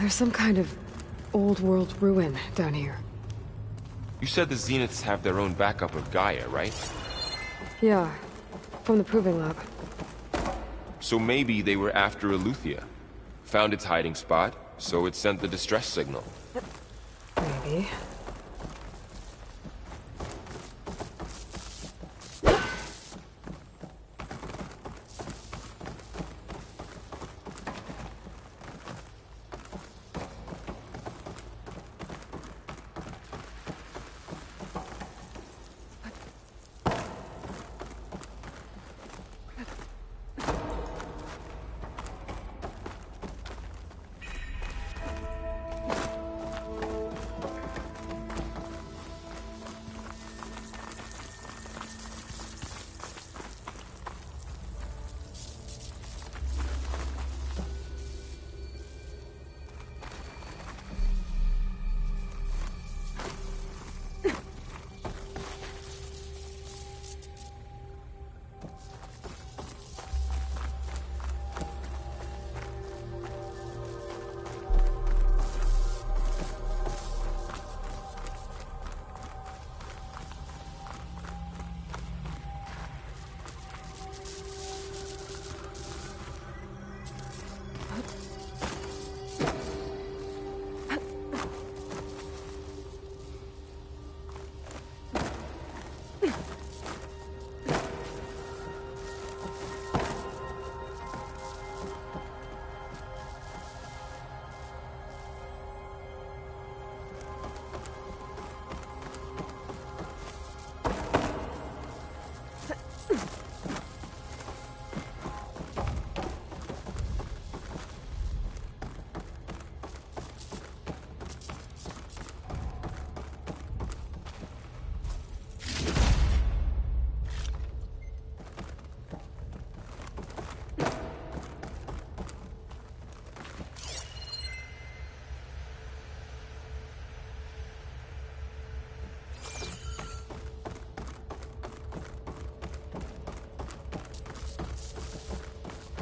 There's some kind of old world ruin down here. You said the Zeniths have their own backup of Gaia, right? Yeah, from the proving lab. So maybe they were after Eleuthia. Found its hiding spot, so it sent the distress signal. Maybe.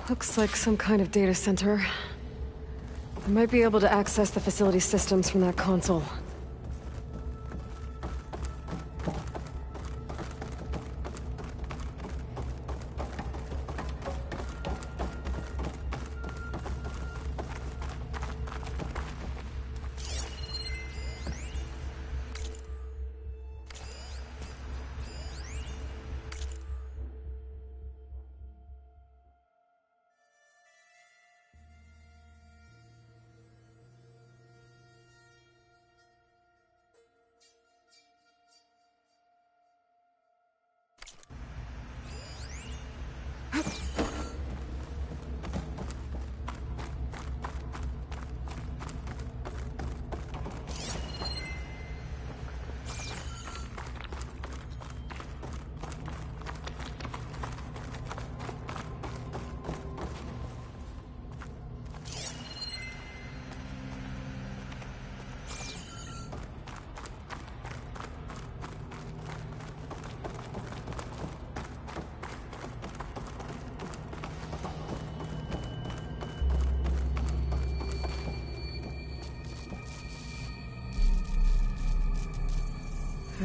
Looks like some kind of data center. I might be able to access the facility systems from that console.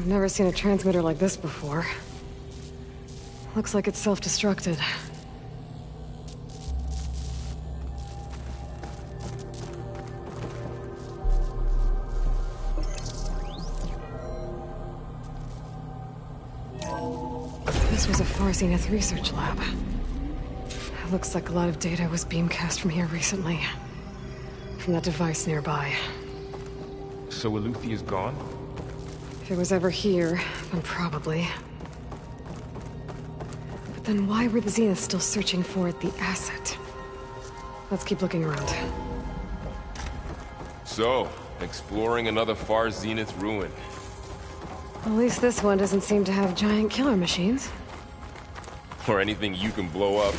I've never seen a transmitter like this before. Looks like it's self-destructed. This was a Far Zenith research lab. It looks like a lot of data was beamcast from here recently. From that device nearby. So Eleuthia is gone? If it was ever here, then probably. But then why were the Zeniths still searching for the asset? Let's keep looking around. So, exploring another Far Zenith ruin. At least this one doesn't seem to have giant killer machines. Or anything you can blow up.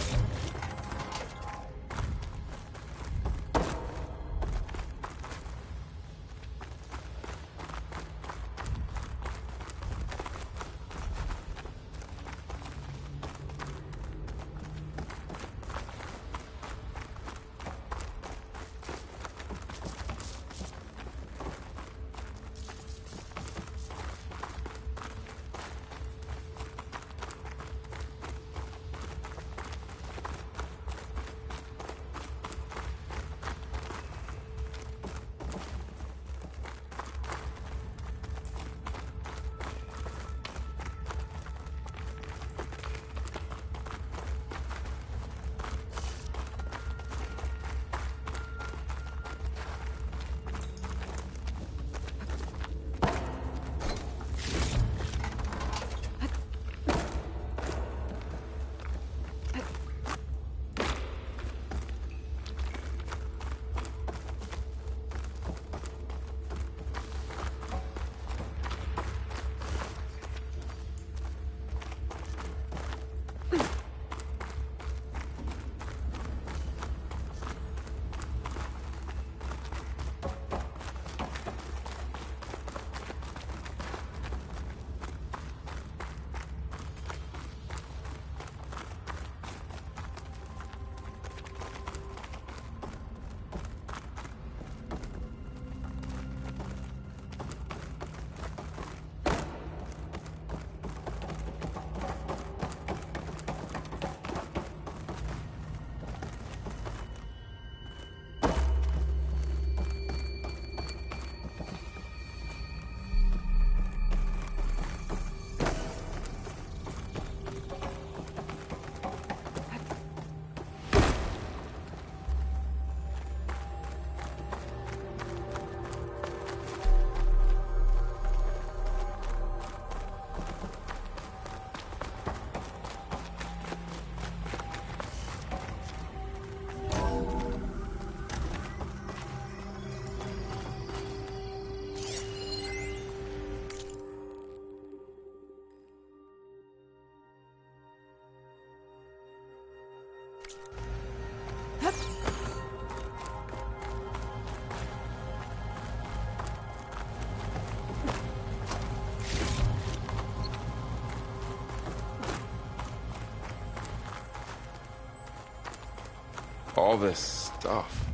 All this stuff.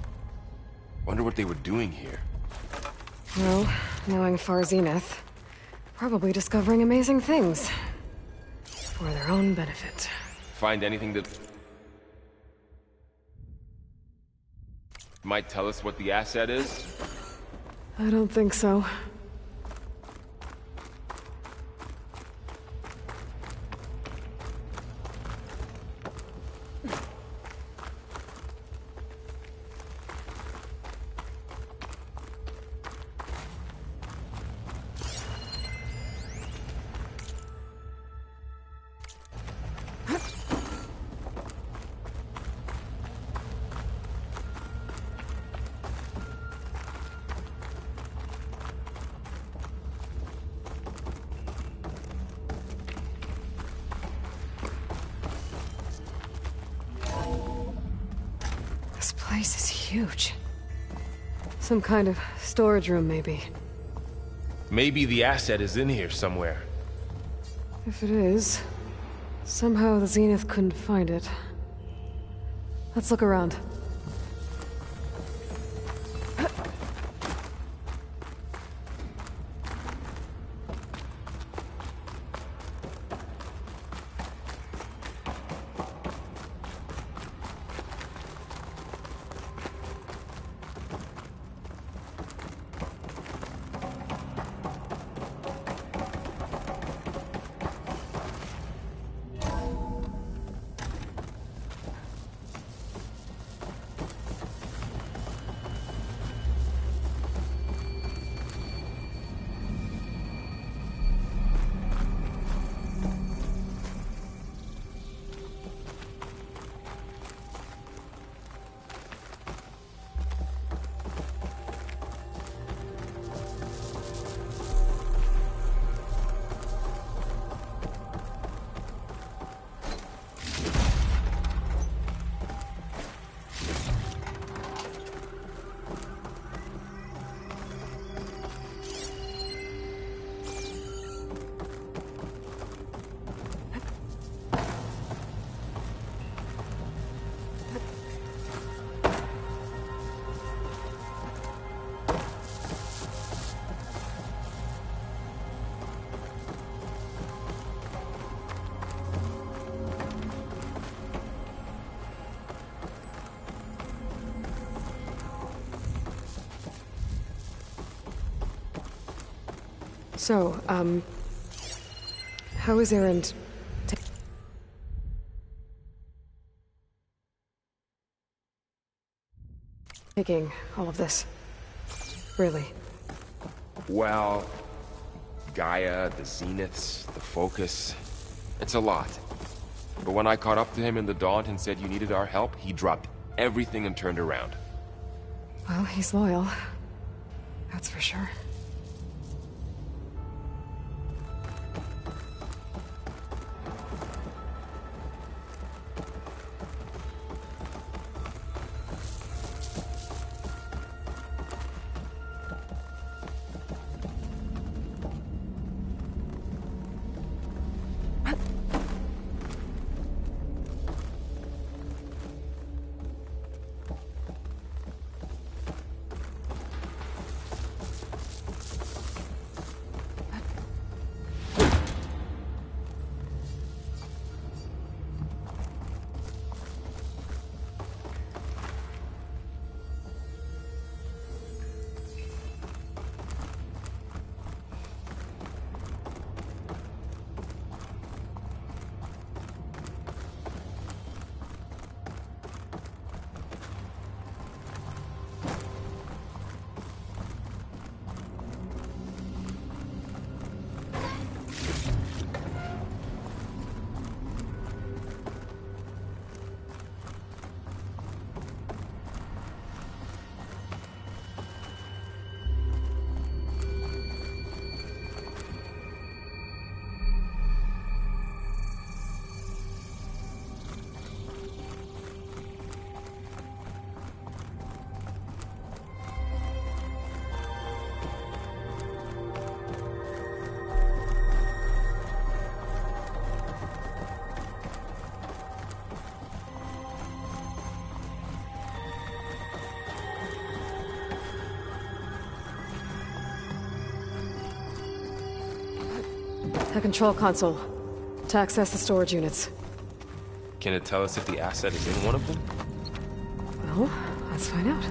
Wonder what they were doing here. Well, knowing Far Zenith, probably discovering amazing things. For their own benefit. Find anything that might tell us what the asset is? I don't think so. This place is huge. Some kind of storage room, maybe. Maybe the asset is in here somewhere. If it is, somehow the Zenith couldn't find it. Let's look around. So, how is Erend taking all of this? Really? Well, Gaia, the Zeniths, the Focus. It's a lot. But when I caught up to him in the Daunt and said you needed our help, he dropped everything and turned around. Well, he's loyal. That's for sure. A control console. To access the storage units. Can it tell us if the asset is in one of them? Well, let's find out.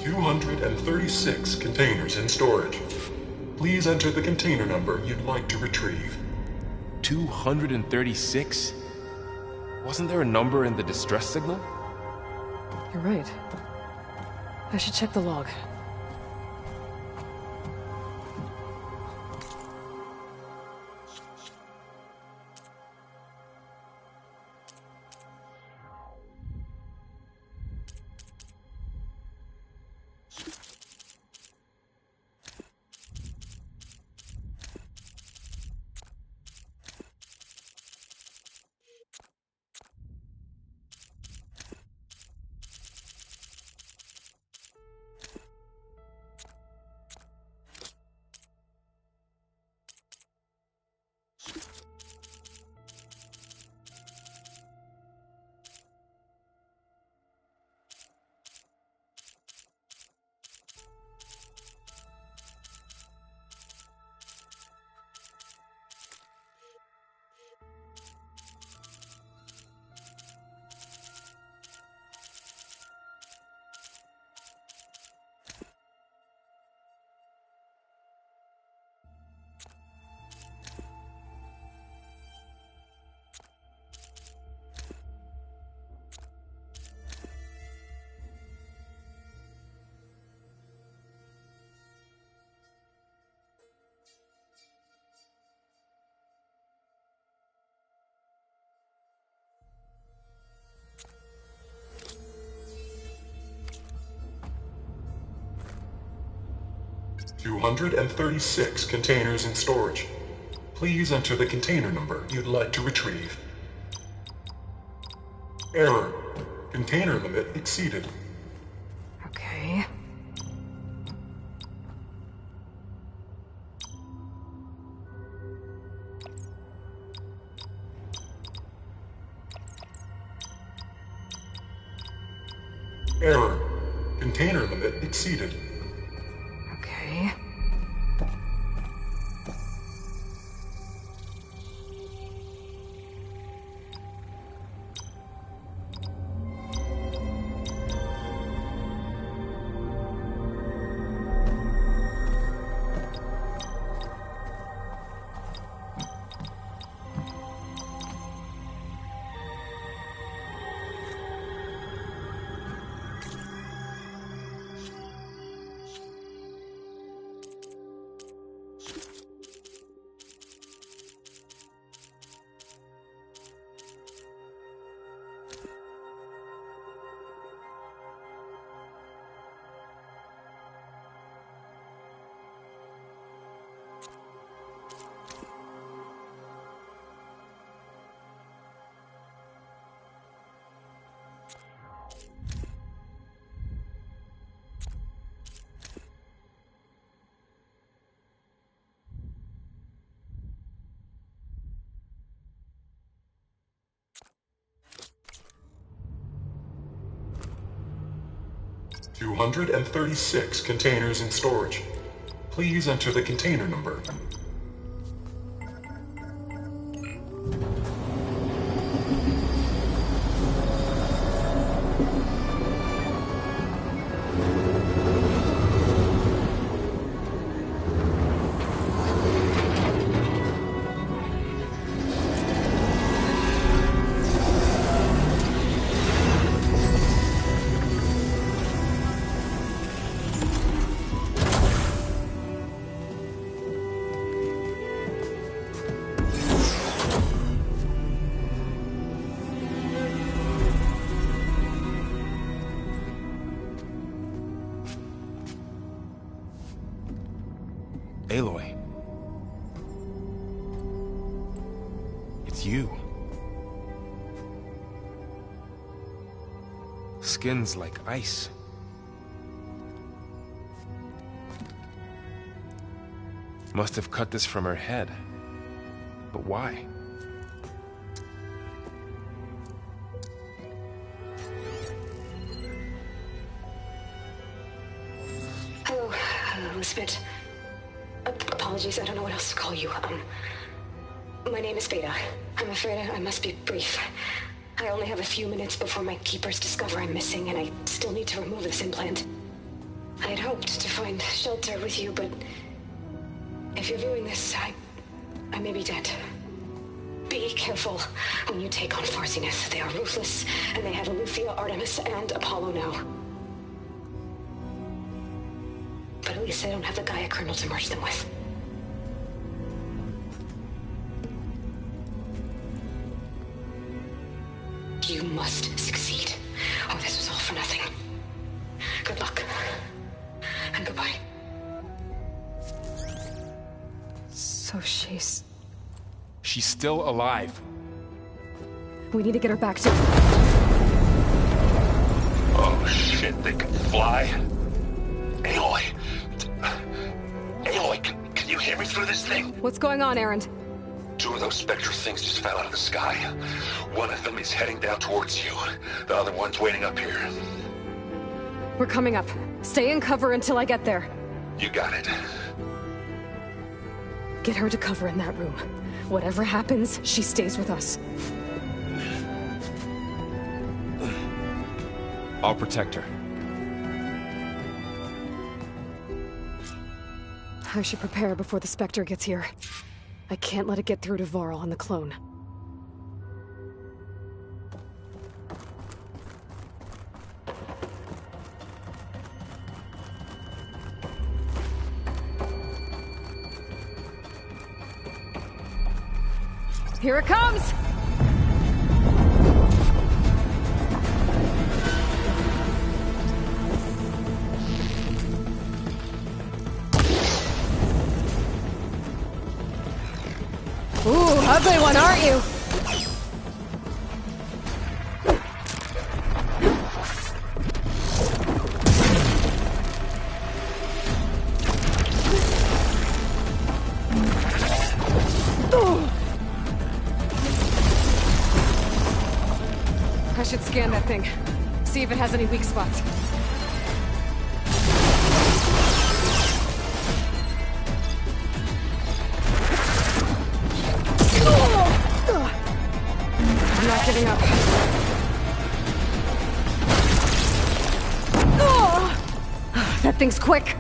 $236 containers in storage. Please enter the container number you'd like to retrieve. 236? Wasn't there a number in the distress signal? You're right. I should check the log. $236 containers in storage. Please enter the container number you'd like to retrieve. Error. Container limit exceeded. Okay. Error. Container limit exceeded. Okay. $236 containers in storage. Please enter the container number. Aloy. It's you. Skin's like ice. Must have cut this from her head. But why? Hello, Elizabeth. Apologies, I don't know what else to call you. My name is Beta. I'm afraid I must be brief. I only have a few minutes before my keepers discover I'm missing, and I still need to remove this implant. I had hoped to find shelter with you, but if you're viewing this, I may be dead. Be careful when you take on Farsiness. They are ruthless, and they have Eleuthia, Artemis, and Apollo now. But at least I don't have the Gaia kernel to merge them with. You must succeed, or this was all for nothing. Good luck. And goodbye. So she's still alive. We need to get her back to... Oh shit, they can fly? Aloy! Aloy, can you hear me through this thing? What's going on, Erend? Two of those spectral things just fell out of the sky. One of them is heading down towards you. The other one's waiting up here. We're coming up. Stay in cover until I get there. You got it. Get her to cover in that room. Whatever happens, she stays with us. I'll protect her. I should prepare before the Spectre gets here. I can't let it get through to Varl and the clone. Here it comes! Ooh, ugly one, aren't you? I should scan that thing. See if it has any weak spots. giving up. Oh! That thing's quick.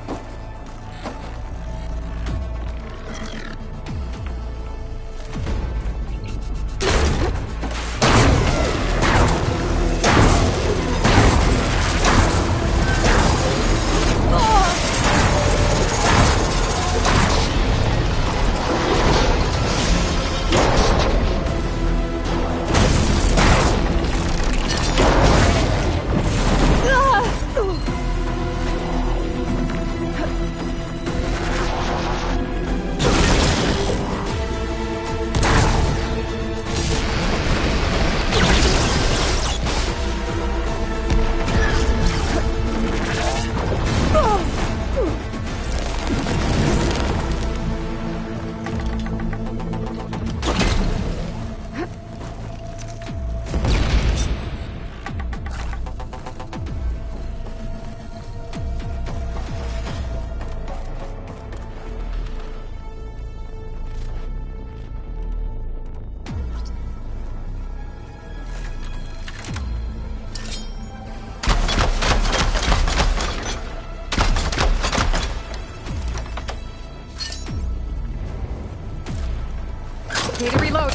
Need to reload.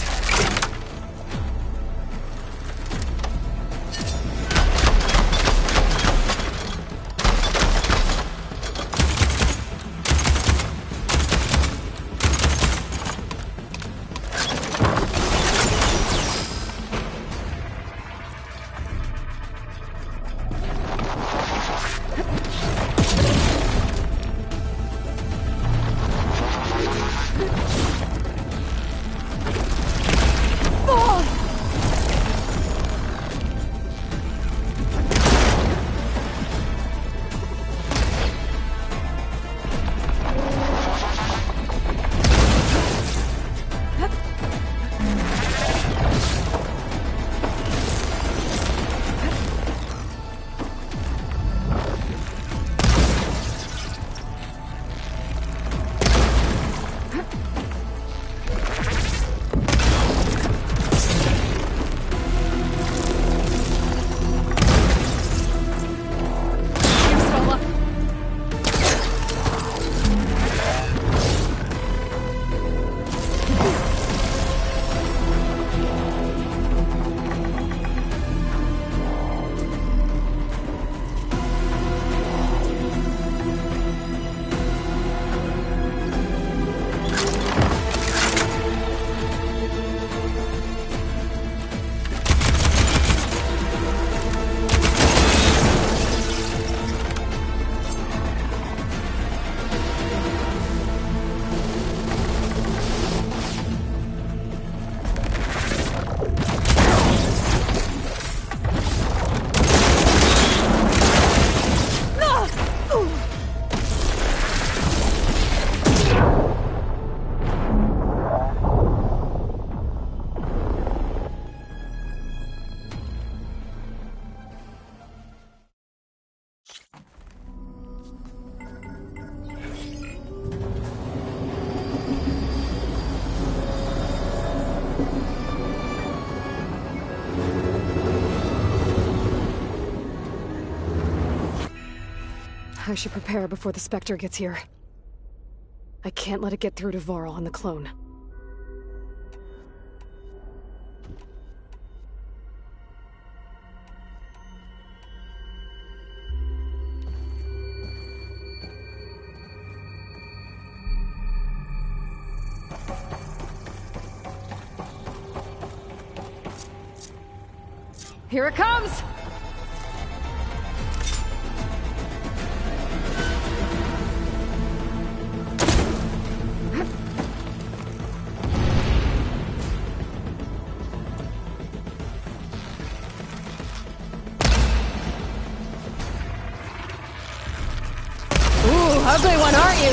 I should prepare before the Spectre gets here. I can't let it get through to Varl and the clone. Here it comes! Ugly one, aren't you?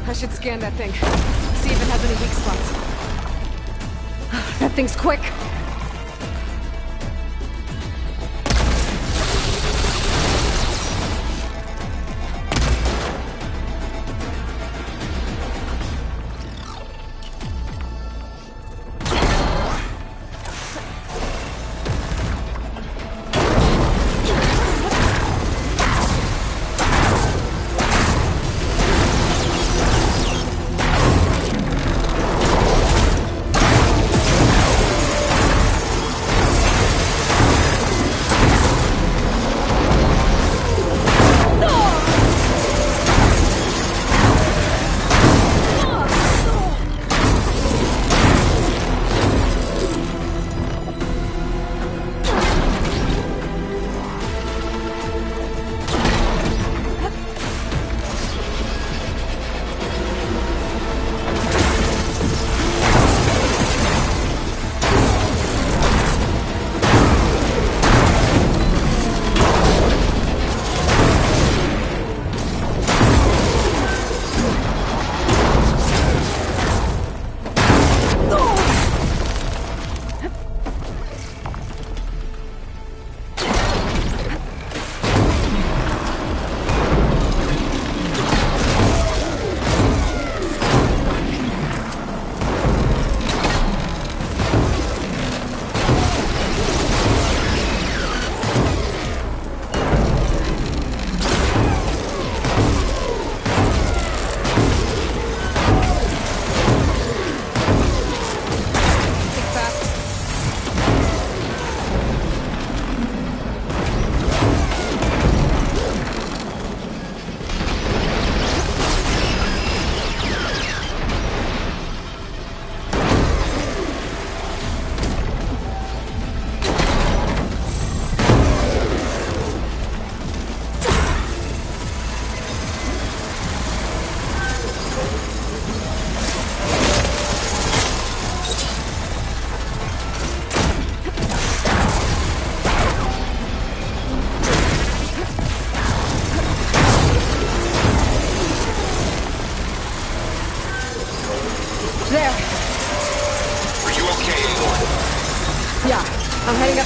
I should scan that thing. See if it has any weak spots. That thing's quick.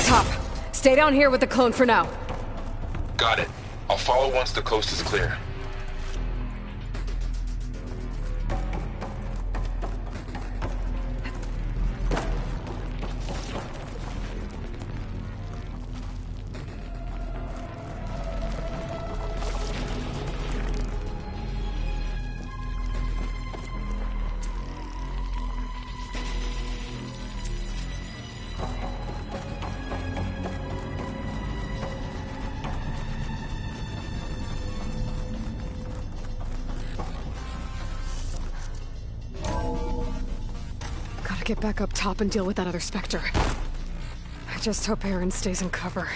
top. Stay down here with the clone for now. Got it. I'll follow once the coast is clear. Get back up top and deal with that other Spectre. I just hope Aaron stays in cover.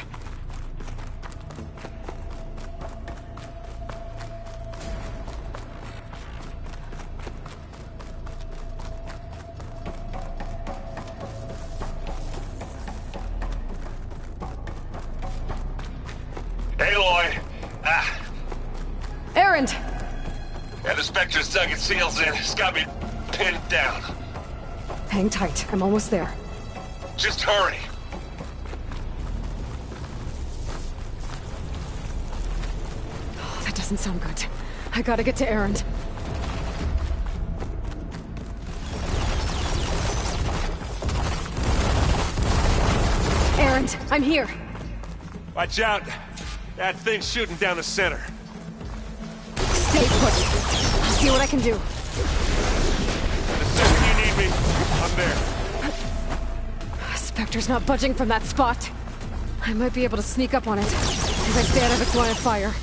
Aloy! Aaron! Yeah, the Spectre's dug its heels in. It's got me pinned down. Hang tight. I'm almost there. Just hurry. Oh, that doesn't sound good. I gotta get to Aaron. Aaron, I'm here. Watch out. That thing's shooting down the center. Stay put. I'll see what I can do. The second you need me, I'm there. Spectre's not budging from that spot. I might be able to sneak up on it if I stay out of its line of fire.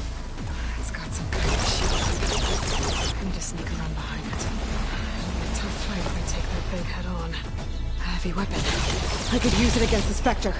It's got some kind of shield. I need to sneak around behind it. It'll be a tough fight if I take that thing head on. A heavy weapon. I could use it against the Spectre.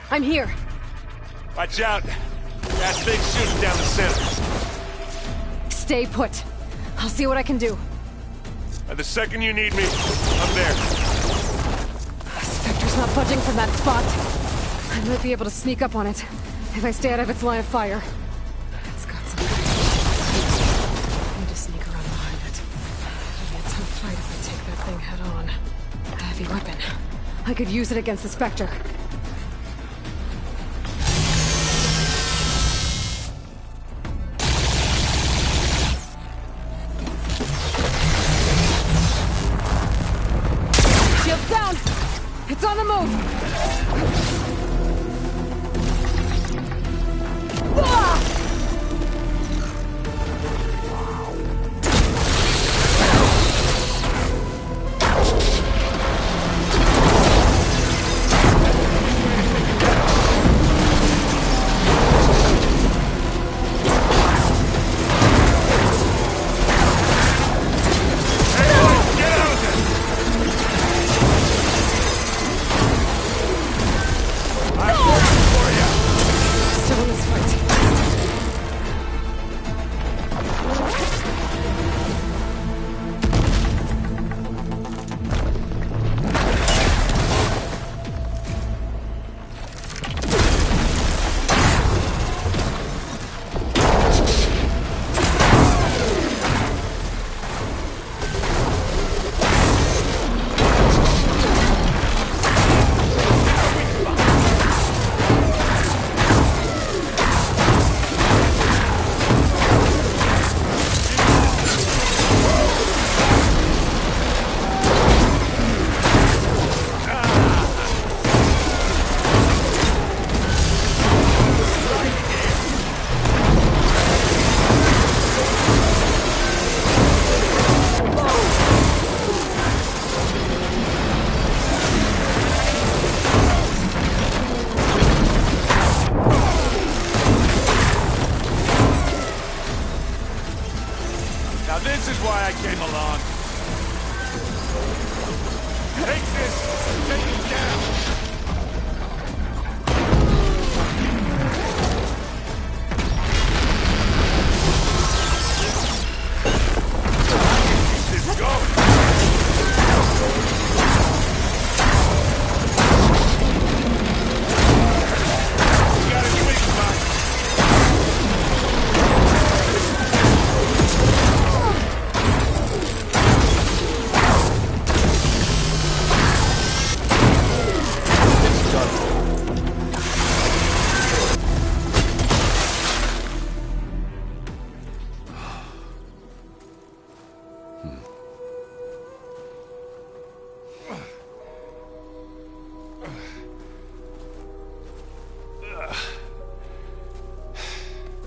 I'm here. Watch out. That thing's shooting down the center. Stay put. I'll see what I can do. The second you need me, I'm there. Spectre's not budging from that spot. I might be able to sneak up on it if I stay out of its line of fire. It's got some... I need to sneak around behind it. It'll be a tough fight if I take that thing head on. A heavy weapon. I could use it against the Spectre. It's on the move! Ah!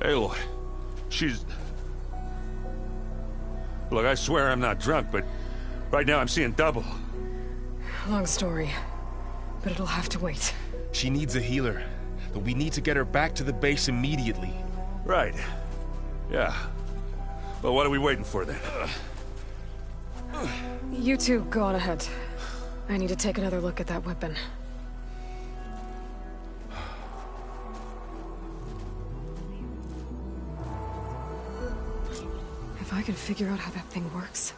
Aloy, she's... Look, I swear I'm not drunk, but right now I'm seeing double. Long story, but it'll have to wait. She needs a healer, but we need to get her back to the base immediately. Right. Yeah. Well, what are we waiting for then? You two, go on ahead. I need to take another look at that weapon. If I can figure out how that thing works,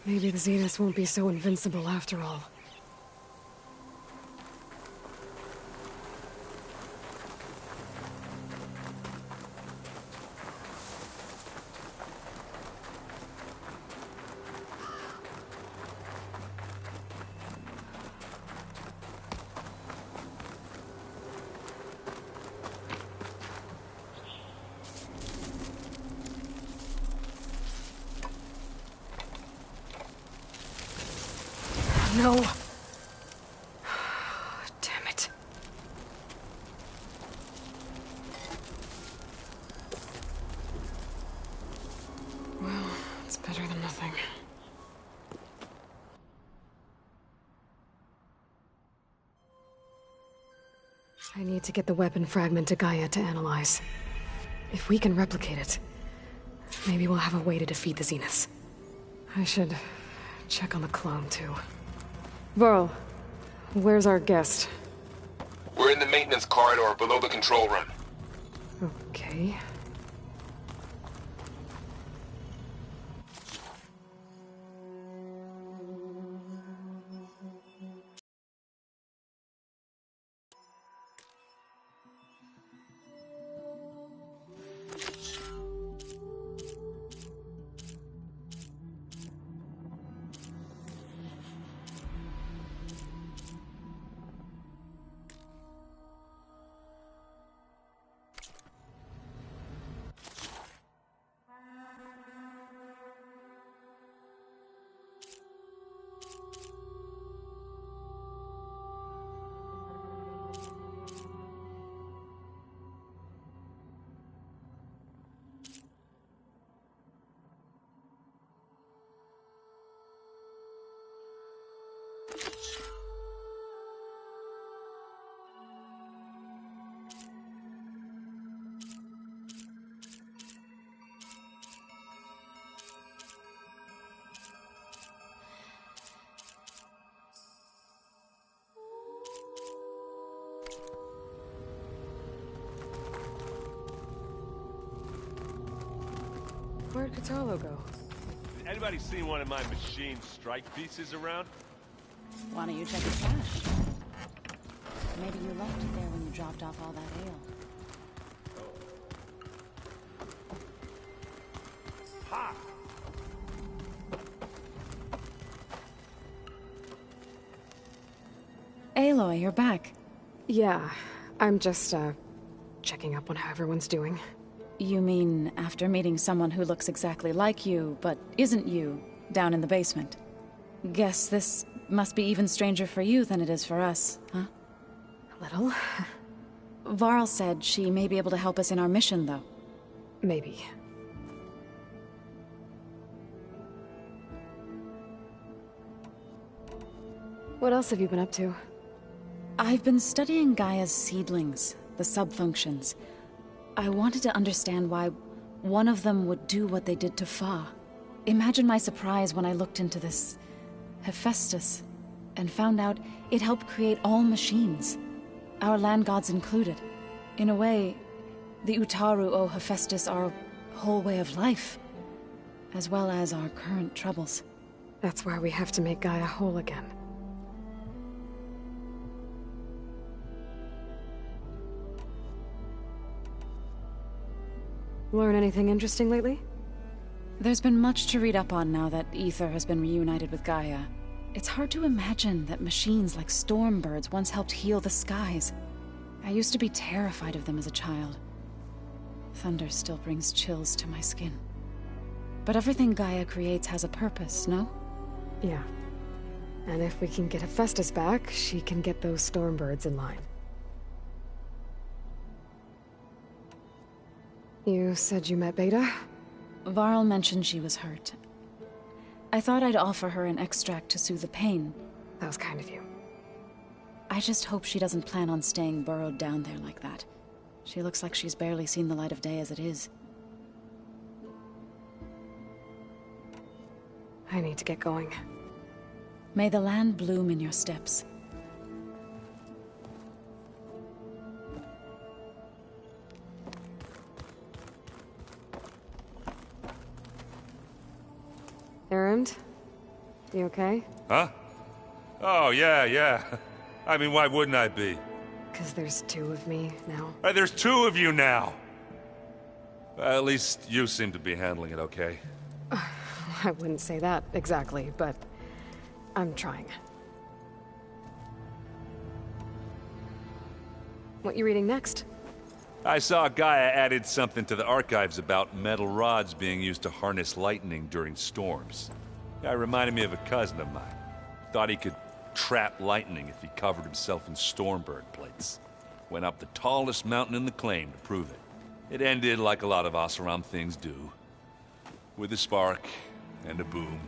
maybe the Zeniths won't be so invincible after all. No. Damn it. Well, it's better than nothing. I need to get the weapon fragment to Gaia to analyze. If we can replicate it, maybe we'll have a way to defeat the Zeniths. I should check on the clone, too. Varl, where's our guest? We're in the maintenance corridor below the control room. Okay. Where'd Katalo go? Anybody seen one of my machine strike pieces around? Why don't you check your trash? Maybe you left it there when you dropped off all that ale. Ha! Aloy, you're back. Yeah, I'm just, checking up on how everyone's doing. You mean after meeting someone who looks exactly like you, but isn't you, down in the basement? Guess this must be even stranger for you than it is for us, huh? A little. Varl said she may be able to help us in our mission, though. Maybe. What else have you been up to? I've been studying Gaia's seedlings, the subfunctions. I wanted to understand why one of them would do what they did to Fa. Imagine my surprise when I looked into this Hephaestus and found out it helped create all machines, our land gods included. In a way, the Utaru owe Hephaestus our whole way of life, as well as our current troubles. That's why we have to make Gaia whole again. Learn anything interesting lately? There's been much to read up on now that Ether has been reunited with Gaia. It's hard to imagine that machines like Stormbirds once helped heal the skies. I used to be terrified of them as a child. Thunder still brings chills to my skin. But everything Gaia creates has a purpose, no? Yeah. And if we can get Hephaestus back, she can get those Stormbirds in line. You said you met Beta? Varl mentioned she was hurt. I thought I'd offer her an extract to soothe the pain. That was kind of you. I just hope she doesn't plan on staying burrowed down there like that. She looks like she's barely seen the light of day as it is. I need to get going. May the land bloom in your steps. Errand? You okay? Huh? Oh, yeah. I mean, why wouldn't I be? Because there's two of me now. There's two of you now! At least you seem to be handling it okay. I wouldn't say that exactly, but I'm trying. What you reading next? I saw Gaia added something to the archives about metal rods being used to harness lightning during storms. Guy reminded me of a cousin of mine. Thought he could trap lightning if he covered himself in Stormbird plates. Went up the tallest mountain in the claim to prove it. It ended like a lot of Oseram things do. With a spark and a boom.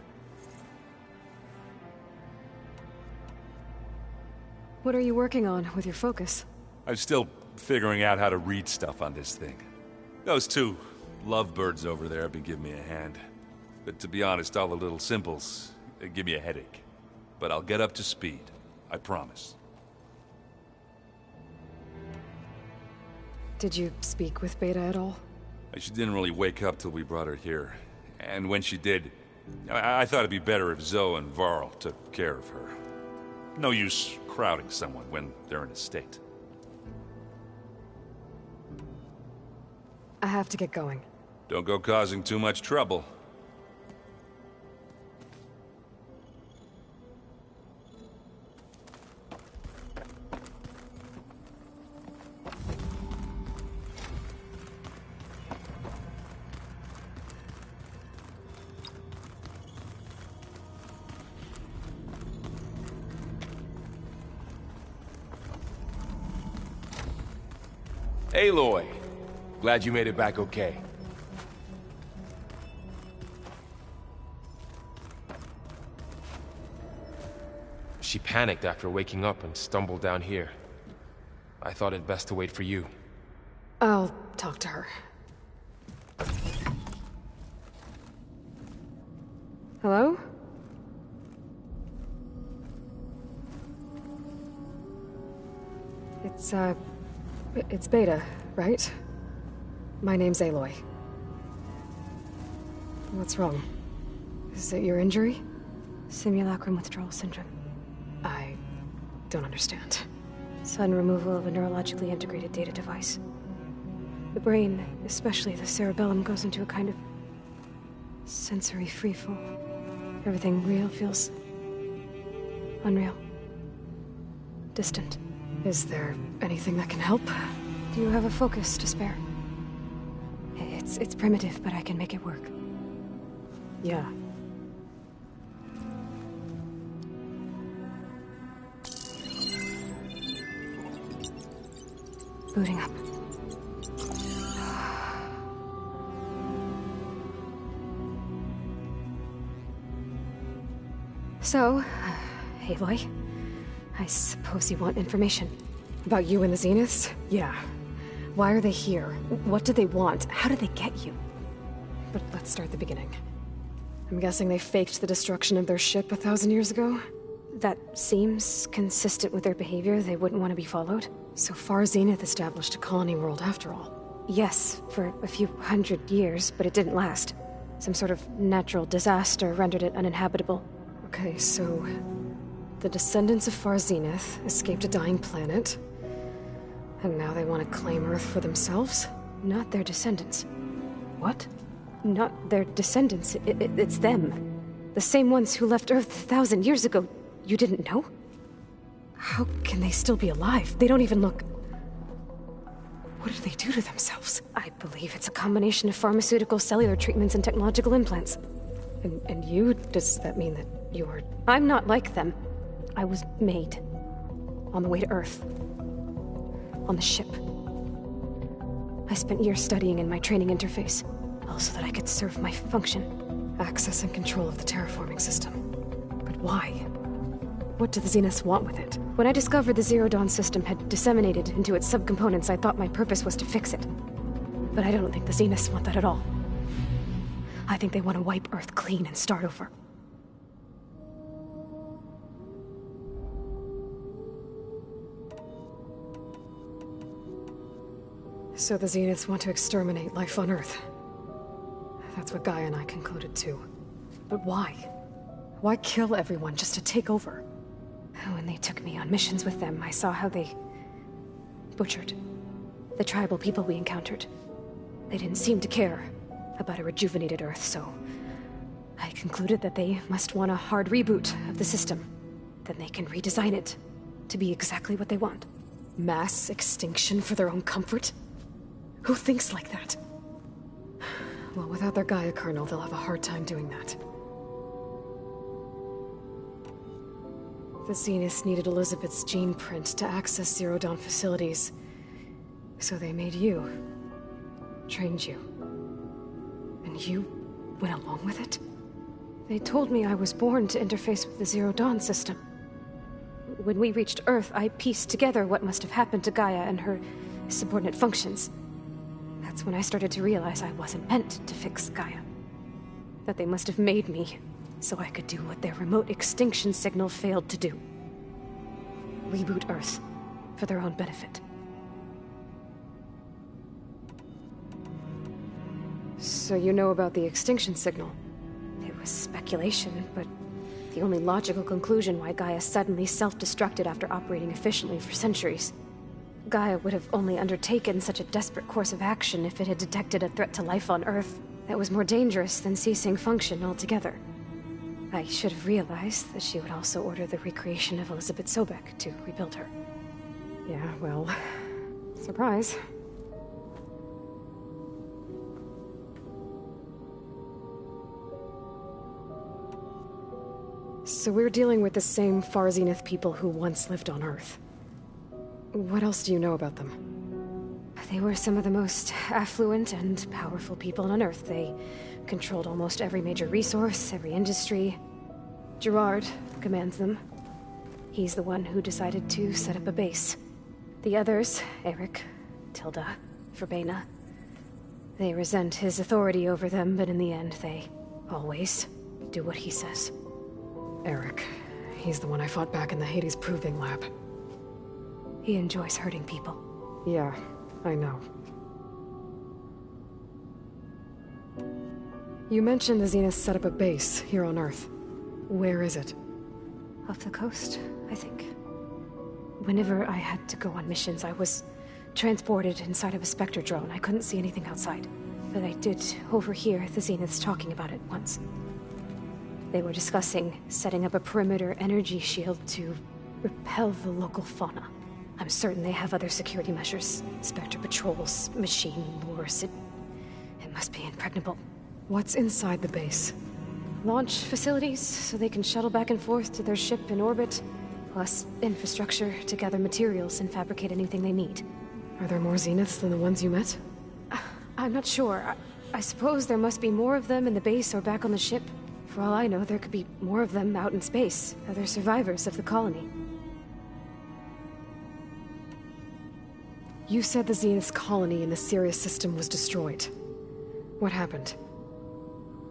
What are you working on with your focus? I'm still figuring out how to read stuff on this thing. Those two lovebirds over there have been giving me a hand. But to be honest, all the little symbols, they give me a headache. But I'll get up to speed. I promise. Did you speak with Beta at all? She didn't really wake up till we brought her here. And when she did, I thought it'd be better if Zoe and Varl took care of her. No use crowding someone when they're in a state. I have to get going. Don't go causing too much trouble. Aloy, glad you made it back okay. She panicked after waking up and stumbled down here. I thought it best to wait for you. I'll talk to her. Hello? It's Beta, right? My name's Aloy. What's wrong? Is it your injury? Simulacrum withdrawal syndrome. I don't understand. Sudden removal of a neurologically integrated data device. The brain, especially the cerebellum, goes into a kind of sensory freefall. Everything real feels unreal. Distant. Is there anything that can help? Do you have a focus to spare? It's primitive, but I can make it work. Yeah. Booting up. So, Aloy, I suppose you want information. About you and the Zeniths? Yeah. Why are they here? What do they want? How did they get you? But let's start at the beginning. I'm guessing they faked the destruction of their ship 1,000 years ago? That seems consistent with their behavior. They wouldn't want to be followed. So far, Zenith established a colony world after all. Yes, for a few hundred years, but it didn't last. Some sort of natural disaster rendered it uninhabitable. Okay, so the descendants of Far Zenith escaped a dying planet, and now they want to claim Earth for themselves? Not their descendants. What? Not their descendants. It's them. The same ones who left Earth 1,000 years ago. You didn't know? How can they still be alive? They don't even look... What did they do to themselves? I believe it's a combination of pharmaceutical, cellular treatments, and technological implants. And you? Does that mean that you are... I'm not like them. I was made. On the way to Earth. On the ship. I spent years studying in my training interface, all so that I could serve my function. Access and control of the terraforming system. But why? What do the Zeniths want with it? When I discovered the Zero Dawn system had disseminated into its subcomponents, I thought my purpose was to fix it. But I don't think the Zeniths want that at all. I think they want to wipe Earth clean and start over. So the Zeniths want to exterminate life on Earth. That's what Gaia and I concluded too. But why? Why kill everyone just to take over? When they took me on missions with them, I saw how they butchered the tribal people we encountered. They didn't seem to care about a rejuvenated Earth, so I concluded that they must want a hard reboot of the system. Then they can redesign it to be exactly what they want. Mass extinction for their own comfort? Who thinks like that? Well, without their Gaia kernel, they'll have a hard time doing that. The Zeniths needed Elizabeth's gene print to access Zero Dawn facilities. So they made you. Trained you. And you went along with it? They told me I was born to interface with the Zero Dawn system. When we reached Earth, I pieced together what must have happened to Gaia and her subordinate functions. That's when I started to realize I wasn't meant to fix Gaia. That they must have made me so I could do what their remote extinction signal failed to do. Reboot Earth for their own benefit. So you know about the extinction signal? It was speculation, but the only logical conclusion why Gaia suddenly self-destructed after operating efficiently for centuries. Gaia would have only undertaken such a desperate course of action if it had detected a threat to life on Earth that was more dangerous than ceasing function altogether. I should have realized that she would also order the recreation of Elizabeth Sobek to rebuild her. Yeah, well, surprise. So we're dealing with the same Far Zenith people who once lived on Earth. What else do you know about them? They were some of the most affluent and powerful people on Earth. They controlled almost every major resource, every industry. Gerard commands them. He's the one who decided to set up a base. The others, Eric, Tilda, Verbena, they resent his authority over them, but in the end, they always do what he says. Eric. He's the one I fought back in the Hades Proving Lab. He enjoys hurting people. Yeah, I know. You mentioned the Zeniths set up a base here on Earth. Where is it? Off the coast, I think. Whenever I had to go on missions, I was transported inside of a Spectre drone. I couldn't see anything outside. But I did overhear the Zeniths talking about it once. They were discussing setting up a perimeter energy shield to repel the local fauna. I'm certain they have other security measures. Spectre patrols, machine lures. It must be impregnable. What's inside the base? Launch facilities, so they can shuttle back and forth to their ship in orbit. Plus infrastructure to gather materials and fabricate anything they need. Are there more Zeniths than the ones you met? I'm not sure. I suppose there must be more of them in the base or back on the ship. For all I know, there could be more of them out in space, other survivors of the colony. You said the Zenith's colony in the Sirius system was destroyed. What happened?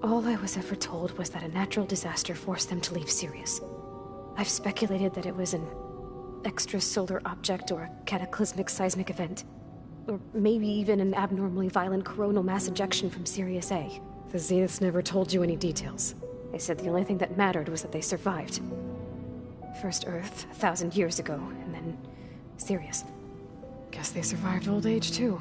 All I was ever told was that a natural disaster forced them to leave Sirius. I've speculated that it was an extrasolar object or a cataclysmic seismic event. Or maybe even an abnormally violent coronal mass ejection from Sirius A. The Zeniths never told you any details. They said the only thing that mattered was that they survived. First Earth, 1,000 years ago, and then Sirius. Guess they survived old age, too.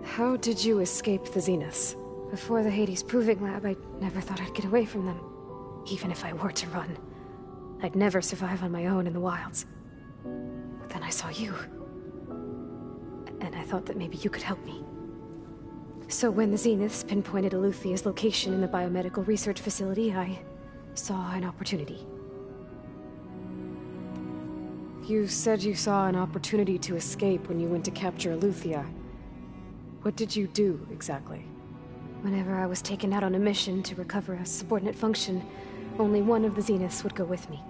How did you escape the Zeniths? Before the Hades Proving Lab, I never thought I'd get away from them. Even if I were to run. I'd never survive on my own in the wilds. But then I saw you. And I thought that maybe you could help me. So when the Zeniths pinpointed Eluthia's location in the biomedical research facility, I saw an opportunity. You said you saw an opportunity to escape when you went to capture Eluthia. What did you do, exactly? Whenever I was taken out on a mission to recover a subordinate function, only one of the Zeniths would go with me.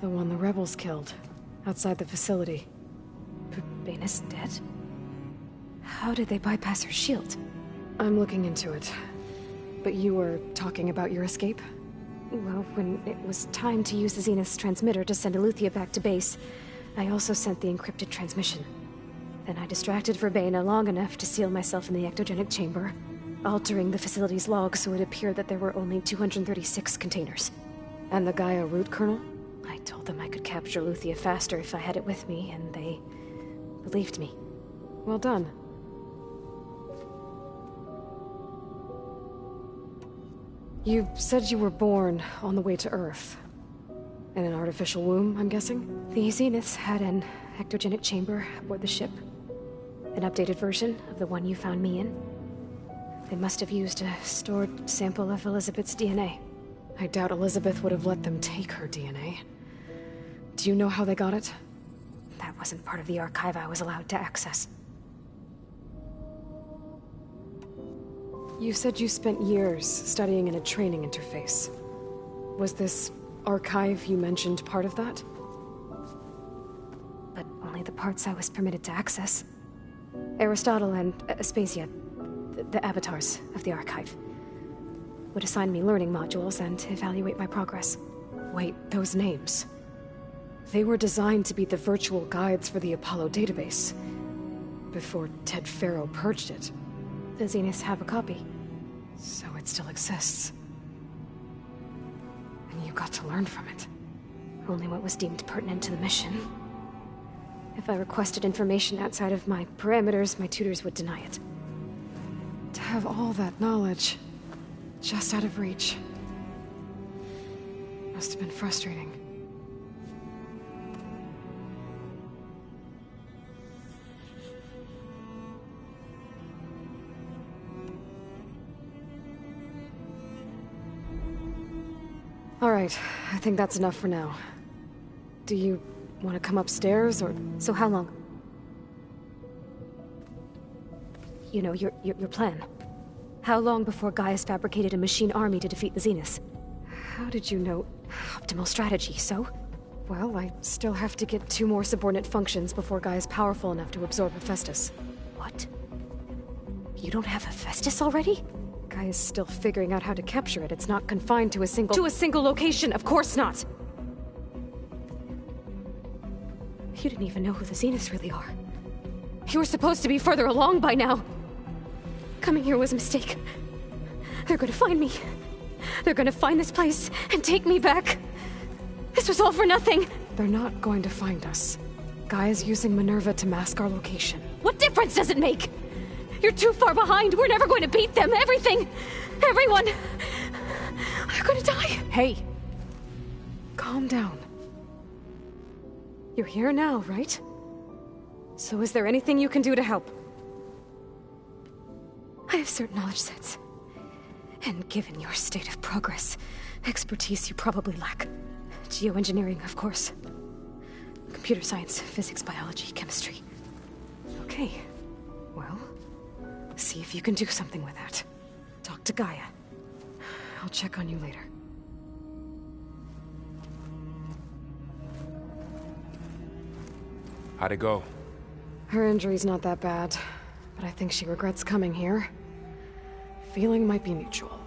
The one the rebels killed, outside the facility. Baina's dead? How did they bypass her shield? I'm looking into it. But you were talking about your escape? Well, when it was time to use the Zenith's transmitter to send Eluthia back to base, I also sent the encrypted transmission. Then I distracted Verbena long enough to seal myself in the ectogenic chamber, altering the facility's log so it appeared that there were only 236 containers. And the Gaia root kernel? I told them I could capture Eluthia faster if I had it with me, and they believed me. Well done. You said you were born on the way to Earth. In an artificial womb, I'm guessing? The Zeniths had an ectogenic chamber aboard the ship. An updated version of the one you found me in. They must have used a stored sample of Elizabeth's DNA. I doubt Elizabeth would have let them take her DNA. Do you know how they got it? That wasn't part of the archive I was allowed to access. You said you spent years studying in a training interface. Was this archive you mentioned part of that? But only the parts I was permitted to access. Aristotle and Aspasia, the avatars of the archive, would assign me learning modules and evaluate my progress. Wait, those names. They were designed to be the virtual guides for the Apollo database, before Ted Faro purged it. The Zeniths have a copy. So it still exists. And you got to learn from it. Only what was deemed pertinent to the mission. If I requested information outside of my parameters, my tutors would deny it. To have all that knowledge, just out of reach. Must have been frustrating. All right, I think that's enough for now. Do you want to come upstairs, or...? So how long? You know, your plan. How long before Gaia's fabricated a machine army to defeat the Zeniths? How did you know? Optimal strategy, so? Well, I still have to get 2 more subordinate functions before Gaia's powerful enough to absorb Hephaestus. What? You don't have Hephaestus already? Gaia's still figuring out how to capture it. It's not confined to a single location, of course not! You didn't even know who the Zeniths really are. You were supposed to be further along by now. Coming here was a mistake. They're gonna find me. They're gonna find this place and take me back. This was all for nothing. They're not going to find us. Gaia's using Minerva to mask our location. What difference does it make? You're too far behind. We're never going to beat them. Everything, everyone, are gonna die. Hey, calm down. You're here now, right? So is there anything you can do to help? I have certain knowledge sets. And given your state of progress, expertise you probably lack. Geoengineering, of course. Computer science, physics, biology, chemistry. Okay. Well, see if you can do something with that. Talk to Gaia. I'll check on you later. How'd it go? Her injury's not that bad, but I think she regrets coming here. Feeling might be mutual.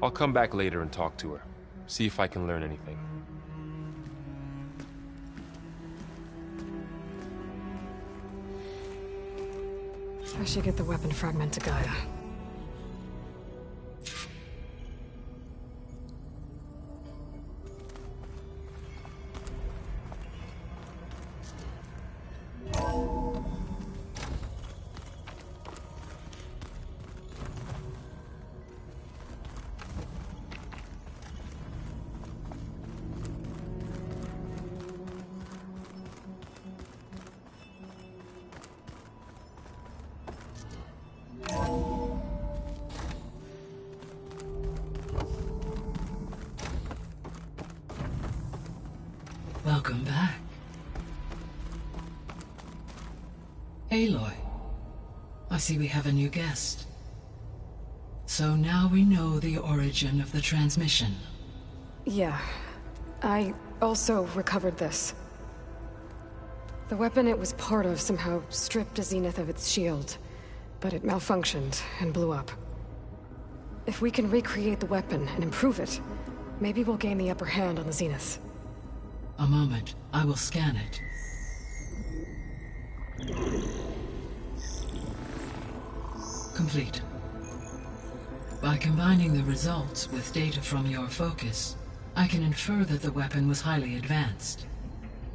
I'll come back later and talk to her. See if I can learn anything. I should get the weapon fragment to Gaia. Welcome back. Aloy, I see we have a new guest. So now we know the origin of the transmission. Yeah. I also recovered this. The weapon it was part of somehow stripped Zenith of its shield, but it malfunctioned and blew up. If we can recreate the weapon and improve it, maybe we'll gain the upper hand on the Zeniths. A moment, I will scan it. Complete. By combining the results with data from your focus, I can infer that the weapon was highly advanced,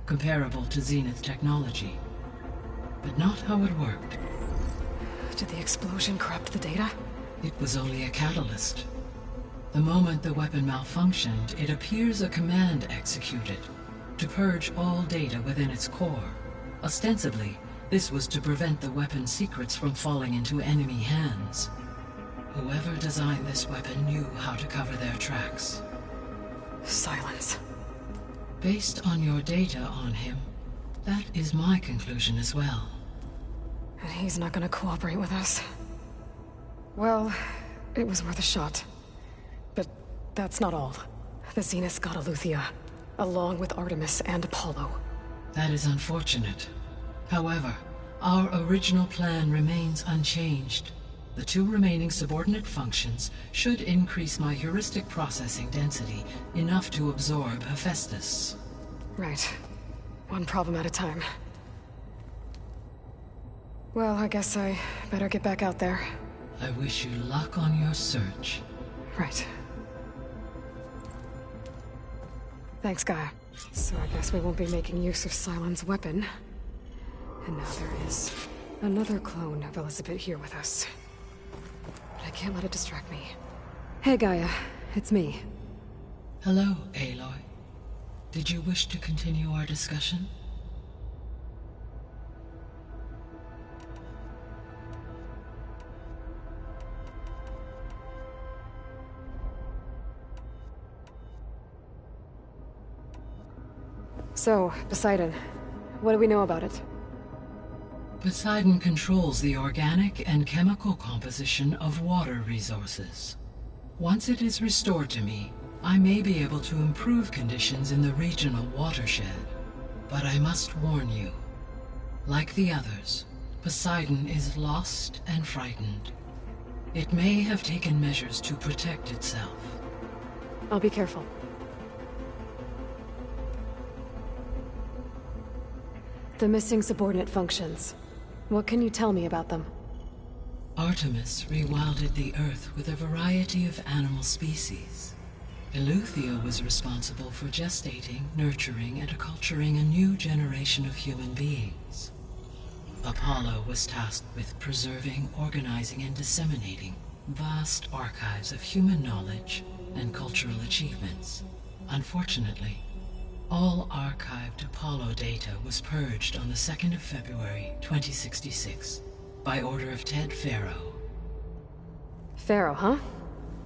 comparable to Zenith technology, but not how it worked. Did the explosion corrupt the data? It was only a catalyst. The moment the weapon malfunctioned, it appears a command executed to purge all data within its core. Ostensibly, this was to prevent the weapon's secrets from falling into enemy hands. Whoever designed this weapon knew how to cover their tracks. Silence. Based on your data on him, that is my conclusion as well. And he's not gonna cooperate with us. Well, it was worth a shot. But that's not all. The Zeniths got Eleuthia, along with Artemis and Apollo. That is unfortunate. However, our original plan remains unchanged. The two remaining subordinate functions should increase my heuristic processing density enough to absorb Hephaestus. Right. One problem at a time. Well, I guess I better get back out there. I wish you luck on your search. Right. Thanks, Gaia. So I guess we won't be making use of Cylon's weapon. And now there is another clone of Elizabeth here with us. But I can't let it distract me. Hey, Gaia. It's me. Hello, Aloy. Did you wish to continue our discussion? So, Poseidon, what do we know about it? Poseidon controls the organic and chemical composition of water resources. Once it is restored to me, I may be able to improve conditions in the regional watershed. But I must warn you, like the others, Poseidon is lost and frightened. It may have taken measures to protect itself. I'll be careful. The missing subordinate functions. What can you tell me about them? Artemis rewilded the Earth with a variety of animal species. Eleuthia was responsible for gestating, nurturing, and acculturating a new generation of human beings. Apollo was tasked with preserving, organizing, and disseminating vast archives of human knowledge and cultural achievements. Unfortunately, all archived Apollo data was purged on the 2nd of February, 2066, by order of Ted Faro. Faro, huh?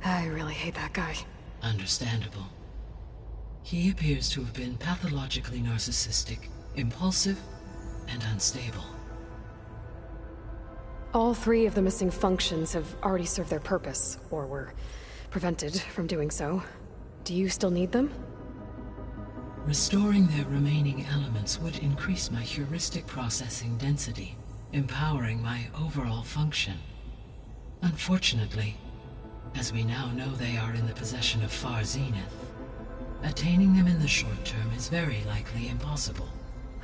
I really hate that guy. Understandable. He appears to have been pathologically narcissistic, impulsive, and unstable. All three of the missing functions have already served their purpose, or were prevented from doing so. Do you still need them? Restoring their remaining elements would increase my heuristic processing density, empowering my overall function. Unfortunately, as we now know they are in the possession of Far Zenith, attaining them in the short term is very likely impossible.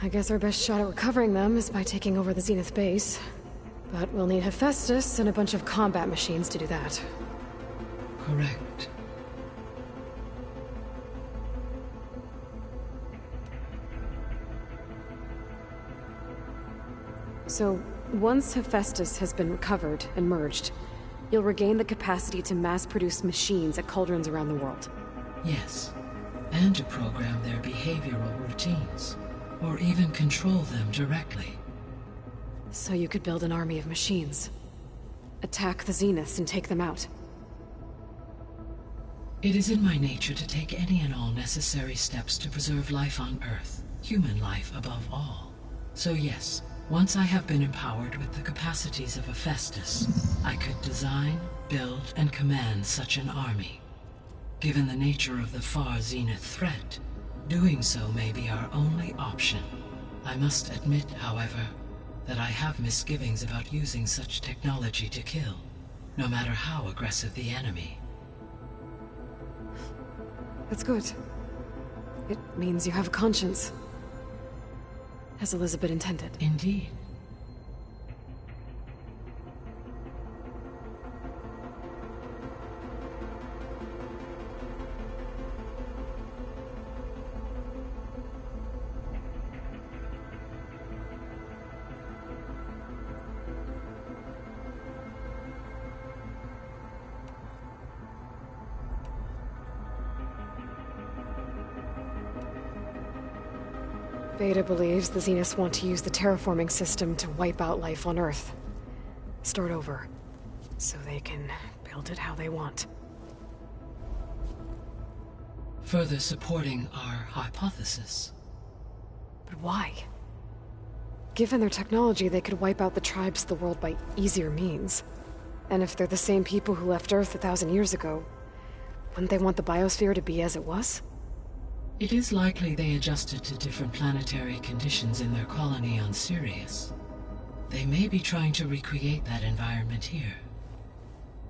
I guess our best shot at recovering them is by taking over the Zenith base. But we'll need Hephaestus and a bunch of combat machines to do that. Correct. So, once Hephaestus has been recovered and merged, you'll regain the capacity to mass-produce machines at cauldrons around the world. Yes, and to program their behavioral routines, or even control them directly. So you could build an army of machines. Attack the Zeniths and take them out. It is in my nature to take any and all necessary steps to preserve life on Earth. human life above all. So yes, once I have been empowered with the capacities of a Festus, I could design, build, and command such an army. Given the nature of the far Zenith threat, doing so may be our only option. I must admit, however, that I have misgivings about using such technology to kill, no matter how aggressive the enemy. That's good. It means you have a conscience. As Elizabeth intended. Indeed. Beta believes the Zeniths want to use the terraforming system to wipe out life on Earth. Start over. So they can build it how they want. Further supporting our hypothesis. But why? Given their technology, they could wipe out the tribes of the world by easier means. And if they're the same people who left Earth 1,000 years ago, wouldn't they want the biosphere to be as it was? It is likely they adjusted to different planetary conditions in their colony on Sirius. They may be trying to recreate that environment here.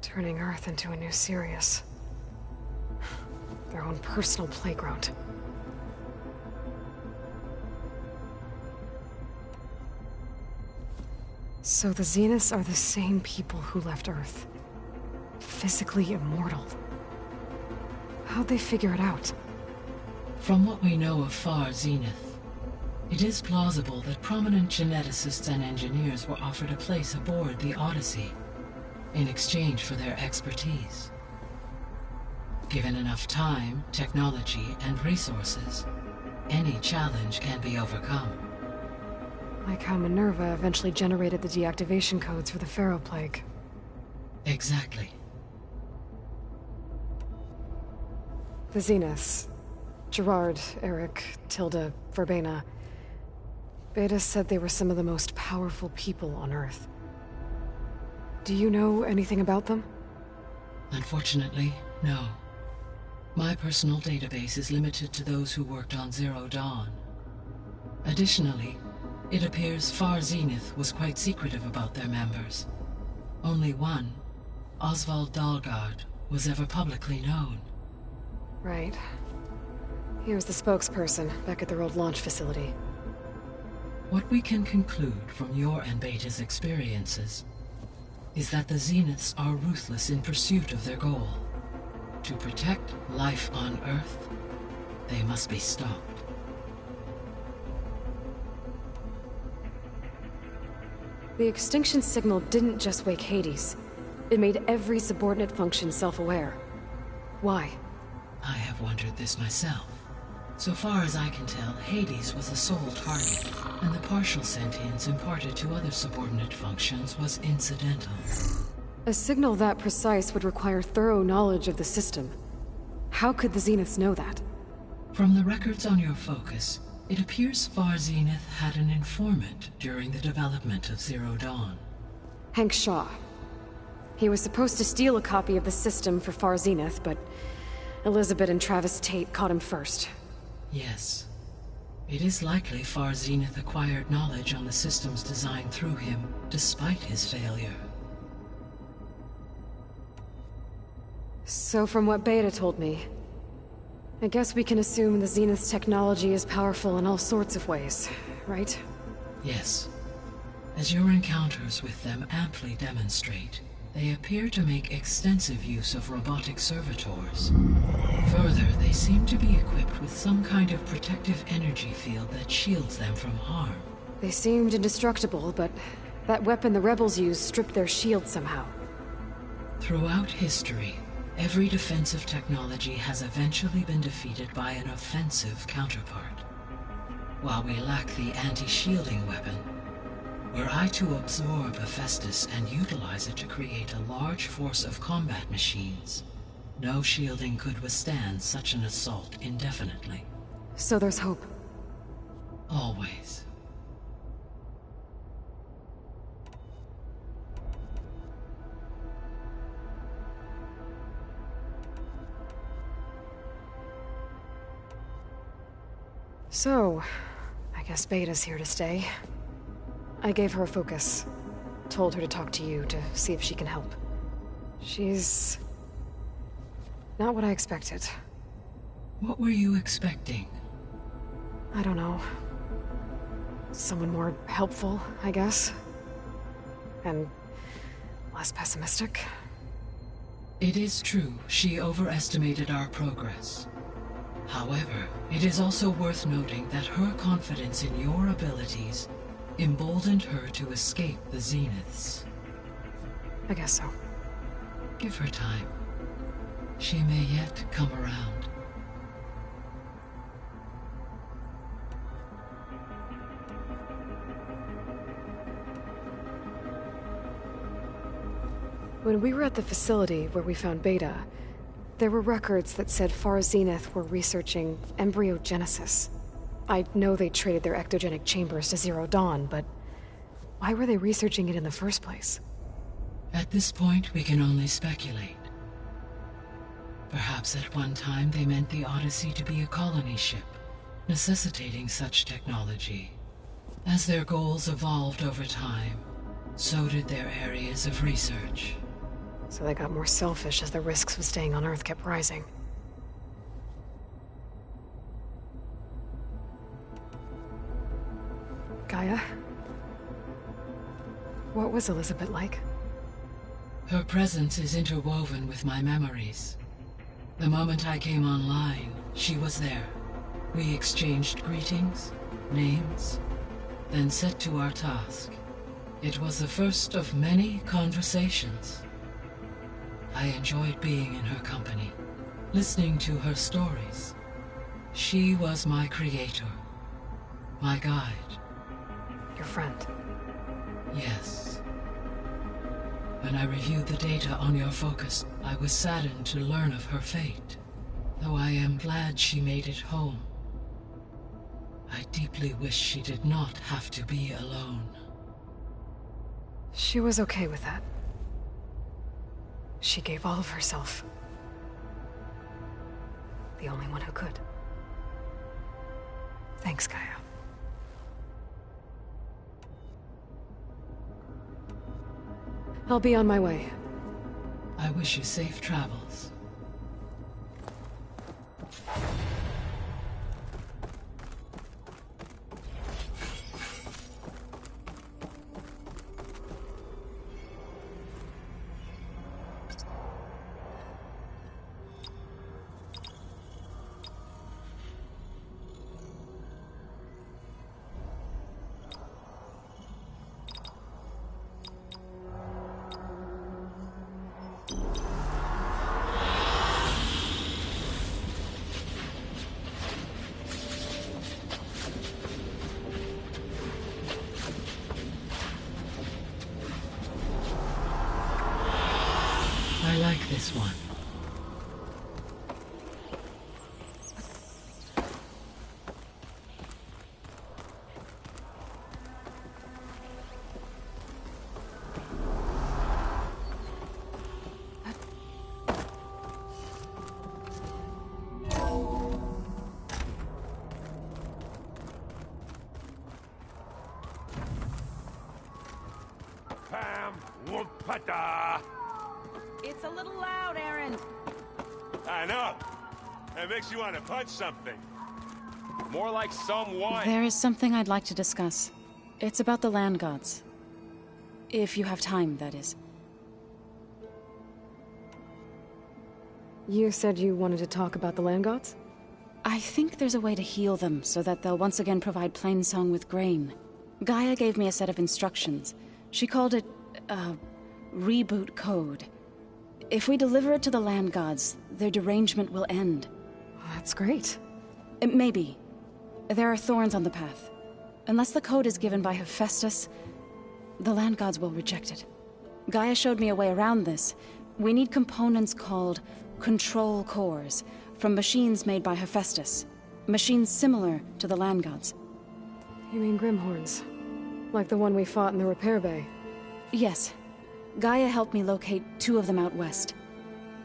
Turning Earth into a new Sirius. Their own personal playground. So the Zeniths are the same people who left Earth. Physically immortal. How'd they figure it out? From what we know of Far Zenith, it is plausible that prominent geneticists and engineers were offered a place aboard the Odyssey in exchange for their expertise. Given enough time, technology, and resources, any challenge can be overcome. Like how Minerva eventually generated the deactivation codes for the Pharaoh Plague. Exactly. The Zeniths. Gerard, Eric, Tilda, Verbena. Beta said they were some of the most powerful people on Earth. Do you know anything about them? Unfortunately, no. My personal database is limited to those who worked on Zero Dawn. Additionally, it appears Far Zenith was quite secretive about their members. Only one, Oswald Dahlgard, was ever publicly known. Right. He was the spokesperson back at their old launch facility. What we can conclude from your and Beta's experiences is that the Zeniths are ruthless in pursuit of their goal. To protect life on Earth, they must be stopped. The extinction signal didn't just wake Hades. It made every subordinate function self-aware. Why? I have wondered this myself. So far as I can tell, Hades was the sole target, and the partial sentience imparted to other subordinate functions was incidental. A signal that precise would require thorough knowledge of the system. How could the Zeniths know that? From the records on your focus, it appears Far Zenith had an informant during the development of Zero Dawn. Hank Shaw. He was supposed to steal a copy of the system for Far Zenith, but Elizabeth and Travis Tate caught him first. Yes. It is likely Far Zenith acquired knowledge on the system's design through him, despite his failure. So from what Beta told me, I guess we can assume the Zenith's technology is powerful in all sorts of ways, right? Yes. As your encounters with them amply demonstrate, they appear to make extensive use of robotic servitors. Further, they seem to be equipped with some kind of protective energy field that shields them from harm. They seemed indestructible, but that weapon the rebels used stripped their shield somehow. Throughout history, every defensive technology has eventually been defeated by an offensive counterpart. While we lack the anti-shielding weapon, were I to absorb Hephaestus and utilize it to create a large force of combat machines, no shielding could withstand such an assault indefinitely. So there's hope. Always. So, I guess Beta's here to stay. I gave her a focus. Told her to talk to you to see if she can help. She's... not what I expected. What were you expecting? I don't know. Someone more helpful, I guess. And less pessimistic. It is true, she overestimated our progress. However, it is also worth noting that her confidence in your abilities emboldened her to escape the Zeniths. I guess so. Give her time. She may yet come around. When we were at the facility where we found Beta, there were records that said Far Zenith were researching embryogenesis. I know they traded their ectogenic chambers to Zero Dawn, but why were they researching it in the first place? At this point, we can only speculate. Perhaps at one time they meant the Odyssey to be a colony ship, necessitating such technology. As their goals evolved over time, so did their areas of research. So they got more selfish as the risks of staying on Earth kept rising. Gaia? What was Elizabeth like? Her presence is interwoven with my memories. The moment I came online, she was there. We exchanged greetings, names, then set to our task. It was the first of many conversations. I enjoyed being in her company, listening to her stories. She was my creator, my guide. Your friend? Yes. When I reviewed the data on your focus, I was saddened to learn of her fate. Though I am glad she made it home. I deeply wish she did not have to be alone. She was okay with that. She gave all of herself. The only one who could. Thanks, Gaia. I'll be on my way. I wish you safe travels. I like this one. Pam Whoopata! It's a little loud, Aaron. I know. It makes you want to punch something. More like someone. There is something I'd like to discuss. It's about the land gods. If you have time, that is. You said you wanted to talk about the land gods? I think there's a way to heal them so that they'll once again provide Plainsong with grain. Gaia gave me a set of instructions. She called it, reboot code. If we deliver it to the land gods, their derangement will end. That's great. Maybe. There are thorns on the path. Unless the code is given by Hephaestus, the land gods will reject it. Gaia showed me a way around this. We need components called control cores from machines made by Hephaestus. Machines similar to the land gods. You mean Grimhorns? Like the one we fought in the repair bay? Yes. Gaia helped me locate 2 of them out west.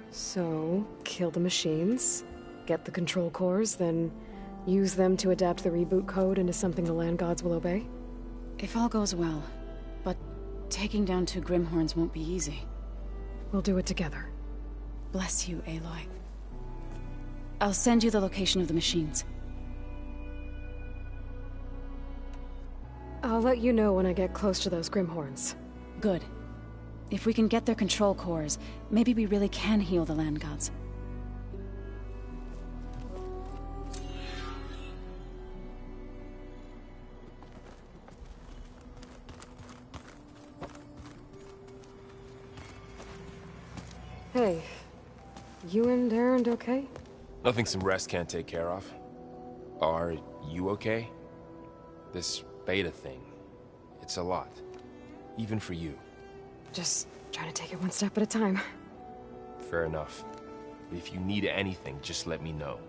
So, kill the machines, get the control cores, then use them to adapt the reboot code into something the land gods will obey? If all goes well. But taking down 2 Grimhorns won't be easy. We'll do it together. Bless you, Aloy. I'll send you the location of the machines. I'll let you know when I get close to those Grimhorns. Good. If we can get their control cores, maybe we really can heal the land gods. Hey, you and Erend okay? Nothing some rest can't take care of. Are you okay? This beta thing, it's a lot. Even for you. Just trying to take it one step at a time. Fair enough. If you need anything, just let me know.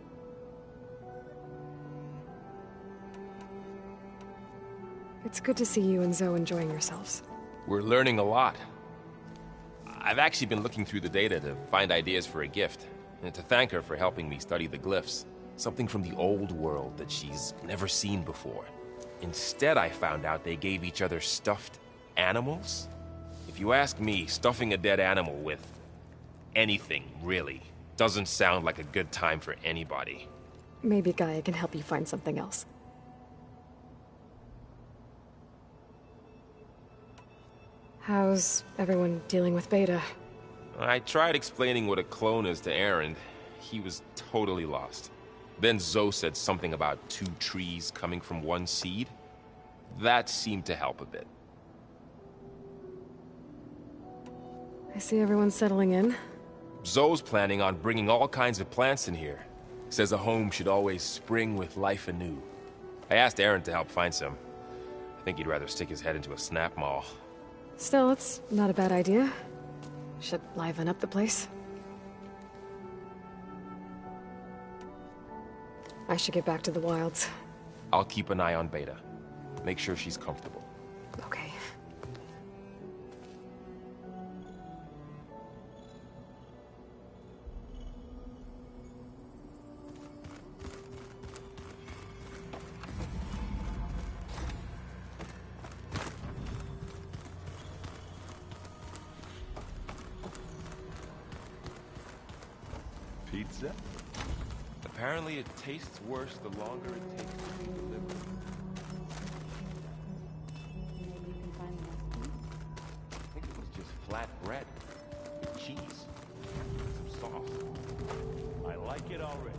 It's good to see you and Zoe enjoying yourselves. We're learning a lot. I've actually been looking through the data to find ideas for a gift, and to thank her for helping me study the glyphs. Something from the old world that she's never seen before. Instead, I found out they gave each other stuffed animals. If you ask me, stuffing a dead animal with anything, really, doesn't sound like a good time for anybody. Maybe Gaia can help you find something else. How's everyone dealing with Beta? I tried explaining what a clone is to Erend. He was totally lost. Then Zoe said something about 2 trees coming from 1 seed. That seemed to help a bit. I see everyone settling in. Zoe's planning on bringing all kinds of plants in here. Says a home should always spring with life anew. I asked Erend to help find some. I think he'd rather stick his head into a snap mall. Still, it's not a bad idea. Should liven up the place. I should get back to the wilds. I'll keep an eye on Beta. Make sure she's comfortable. Okay. Pizza? Apparently it tastes worse the longer it takes to be delivered. I think it was just flat bread with cheese, some sauce. I like it already.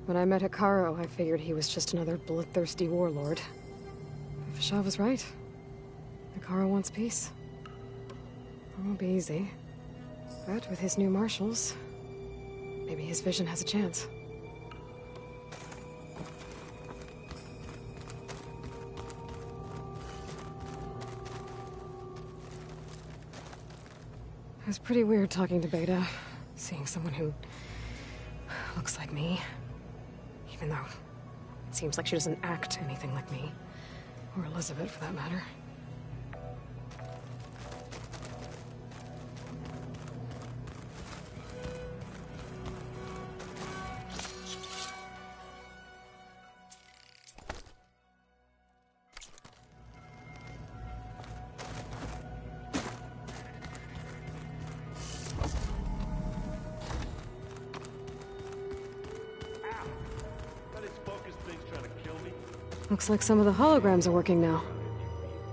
When I met Hikaru, I figured he was just another bloodthirsty warlord. But Fashaw was right. Hikaru wants peace. It won't be easy. But with his new marshals, maybe his vision has a chance. It was pretty weird talking to Beta, seeing someone who looks like me. Even though it seems like she doesn't act anything like me. Or Elizabeth, for that matter. Looks like some of the holograms are working now.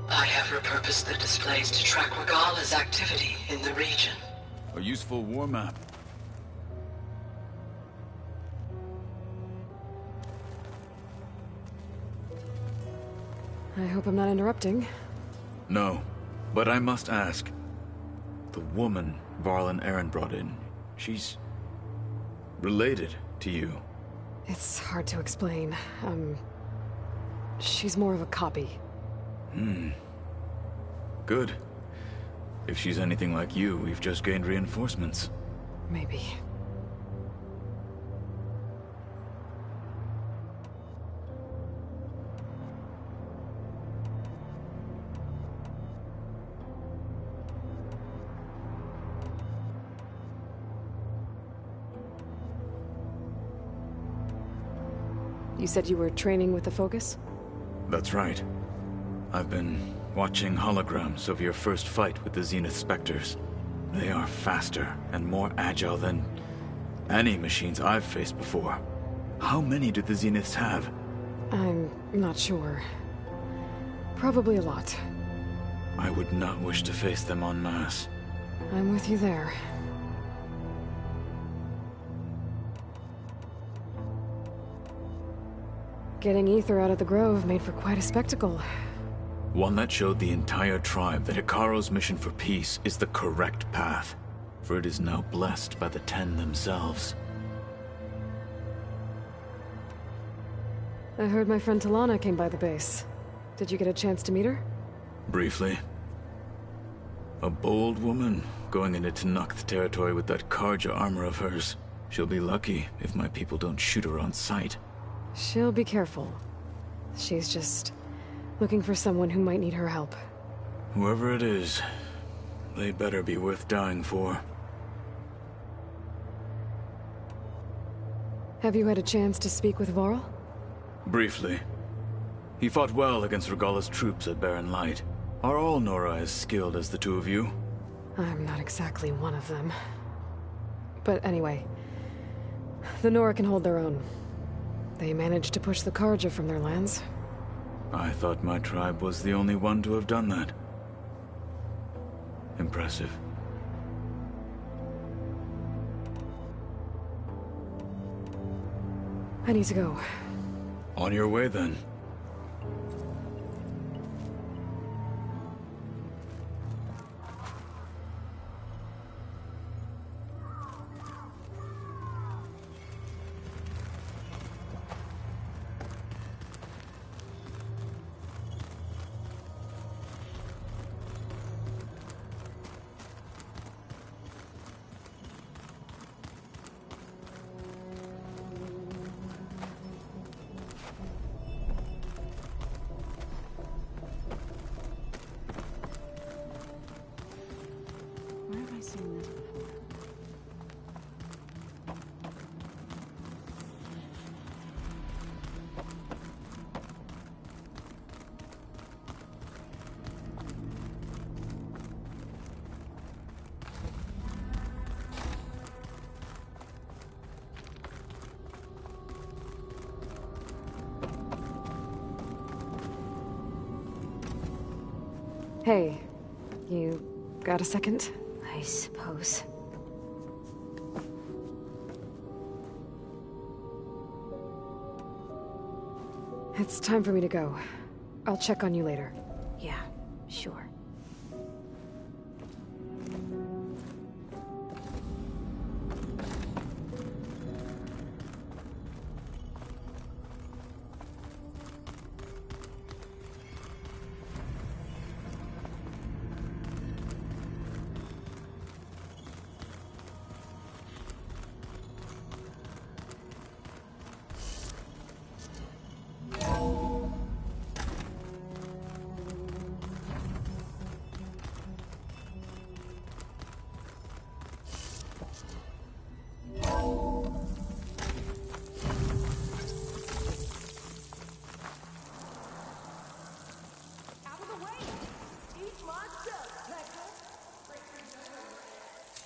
I have repurposed the displays to track Regala's activity in the region. A useful war map. I hope I'm not interrupting. No, but I must ask. The woman Varl and Aaron brought in, she's related to you. It's hard to explain. She's more of a copy. Good. If she's anything like you, we've just gained reinforcements. Maybe. You said you were training with the Focus? That's right. I've been watching holograms of your first fight with the Zenith Spectres. They are faster and more agile than any machines I've faced before. How many do the Zeniths have? I'm not sure. Probably a lot. I would not wish to face them en masse. I'm with you there. Getting Ether out of the Grove made for quite a spectacle. One that showed the entire tribe that Hikaro's mission for peace is the correct path, for it is now blessed by the Ten themselves. I heard my friend Talana came by the base. Did you get a chance to meet her? Briefly. A bold woman going into Tenakth territory with that Karja armor of hers. She'll be lucky if my people don't shoot her on sight. She'll be careful. She's just looking for someone who might need her help. Whoever it is, they better be worth dying for. Have you had a chance to speak with Varl? Briefly. He fought well against Regala's troops at Barren Light. Are all Nora as skilled as the two of you? I'm not exactly one of them. But anyway, the Nora can hold their own. They managed to push the Karja from their lands. I thought my tribe was the only one to have done that. Impressive. I need to go. On your way, then. Where have I seen this before? Hey, you got a second? I suppose. It's time for me to go. I'll check on you later. Yeah, sure.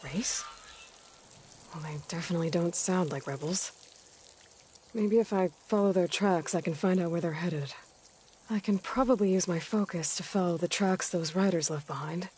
Race? Well, they definitely don't sound like rebels. Maybe if I follow their tracks, I can find out where they're headed. I can probably use my focus to follow the tracks those riders left behind.